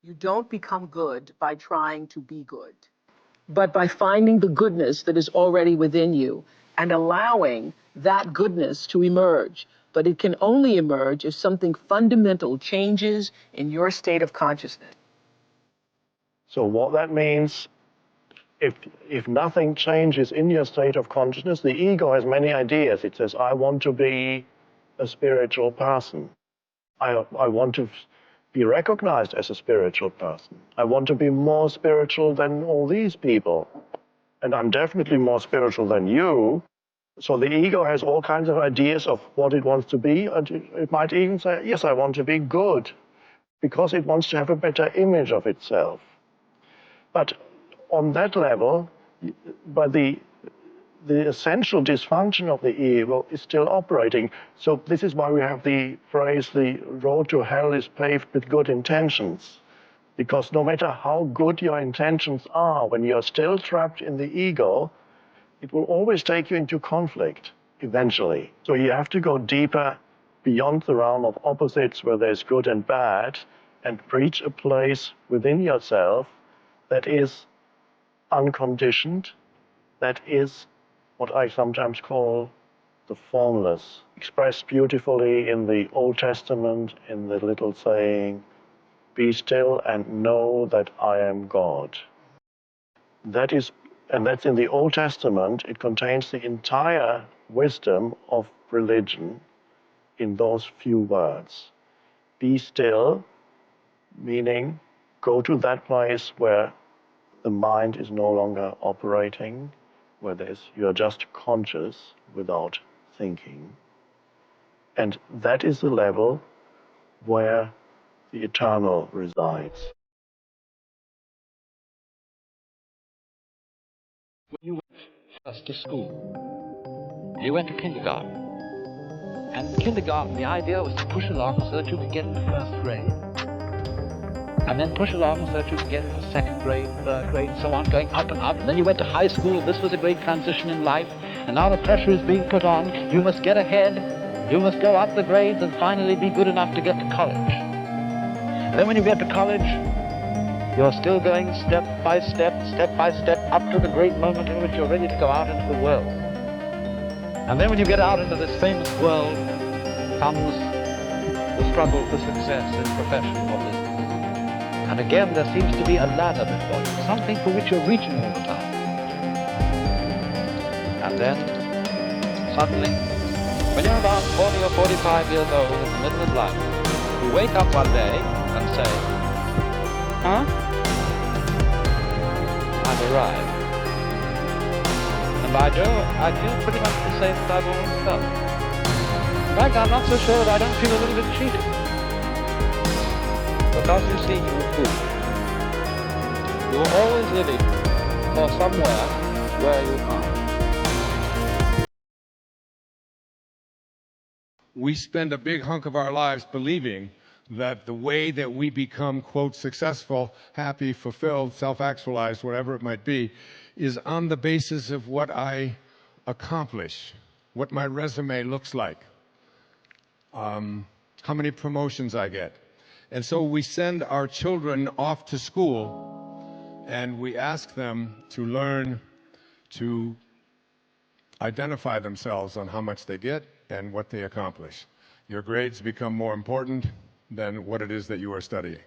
You don't become good by trying to be good, but by finding the goodness that is already within you and allowing that goodness to emerge. But it can only emerge if something fundamental changes in your state of consciousness. So what that means, if, if nothing changes in your state of consciousness, the ego has many ideas. It says, I want to be a spiritual person. I want to be recognized as a spiritual person. I want to be more spiritual than all these people. And I'm definitely more spiritual than you. So the ego has all kinds of ideas of what it wants to be. And it might even say, yes, I want to be good, because it wants to have a better image of itself. But on that level, by the essential dysfunction of the ego is still operating. So this is why we have the phrase, the road to hell is paved with good intentions. Because no matter how good your intentions are, when you're still trapped in the ego, it will always take you into conflict eventually. So you have to go deeper beyond the realm of opposites where there's good and bad and reach a place within yourself that is unconditioned, that is what I sometimes call the formless, expressed beautifully in the Old Testament in the little saying, "Be still and know that I am God." And that's in the Old Testament. It contains the entire wisdom of religion in those few words. Be still, meaning go to that place where the mind is no longer operating, where you're just conscious without thinking. And that is the level where the eternal resides. When you went first to school, you went to kindergarten. And in kindergarten, the idea was to push along so that you could get into first grade. And then push along so that you could get into second grade, third grade, and so on, going up and up. And then you went to high school. This was a great transition in life. And now the pressure is being put on. You must get ahead. You must go up the grades and finally be good enough to get to college. And then when you get to college, you're still going step by step, up to the great moment in which you're ready to go out into the world. And then when you get out into this famous world, comes the struggle for success in profession or business. And again, there seems to be a ladder before you, something for which you're reaching all the time. And then, suddenly, when you're about 40 or 45 years old in the middle of life, you wake up one day and say, huh? I've arrived. And by Jove, I feel pretty much the same that I've always felt. In fact, I'm not so sure that I don't feel a little bit cheated. Because you see, you were foolish. You were always living for somewhere where you are. We spend a big hunk of our lives believing that the way that we become, quote, successful, happy, fulfilled, self-actualized, whatever it might be, is on the basis of what I accomplish, what my resume looks like, how many promotions I get. And so we send our children off to school and we ask them to learn to identify themselves on how much they get and what they accomplish. Your grades become more important than what it is that you are studying.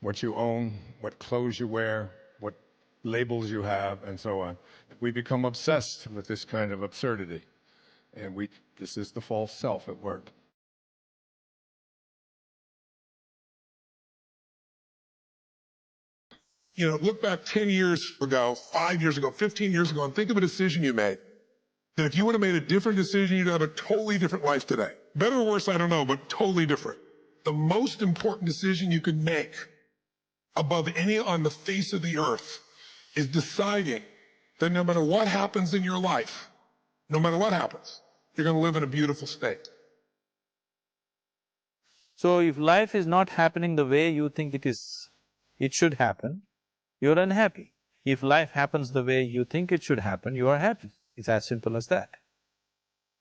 What you own, what clothes you wear, what labels you have, and so on. We become obsessed with this kind of absurdity. And this is the false self at work. Look back 10 years ago, 5 years ago, 15 years ago, and think of a decision you made. That if you would have made a different decision, you'd have a totally different life today. Better or worse, I don't know, but totally different. The most important decision you can make above any on the face of the earth is deciding that no matter what happens in your life, no matter what happens, you're going to live in a beautiful state. So if life is not happening the way you think it should happen, you're unhappy. If life happens the way you think it should happen, you are happy. It's as simple as that.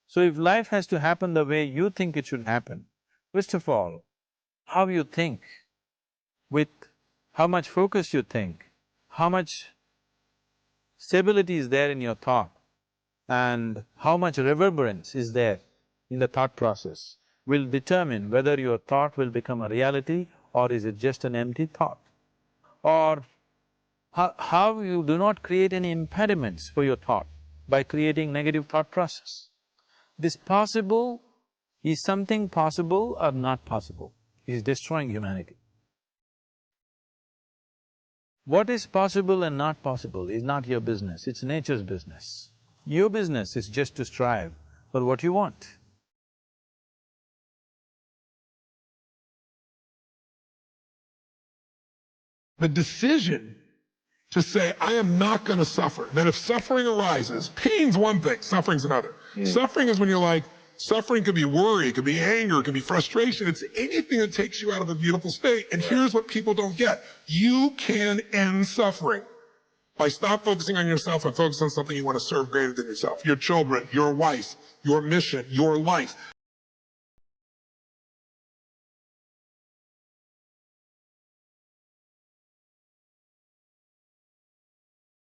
So if life has to happen the way you think it should happen, first of all, how you think with how much focus you think, how much stability is there in your thought, and how much reverberance is there in the thought process will determine whether your thought will become a reality or is it just an empty thought. Or how you do not create any impediments for your thought by creating negative thought process. This possible is something possible or not possible, is destroying humanity. What is possible and not possible is not your business, it's nature's business. Your business is just to strive for what you want. The decision to say, I am not gonna suffer, that if suffering arises, pain's one thing, suffering's another. Suffering is when you're like, suffering could be worry, it could be anger, it could be frustration, it's anything that takes you out of a beautiful state. And here's what people don't get. You can end suffering by stop focusing on yourself and focus on something you want to serve greater than yourself. Your children, your wife, your mission, your life.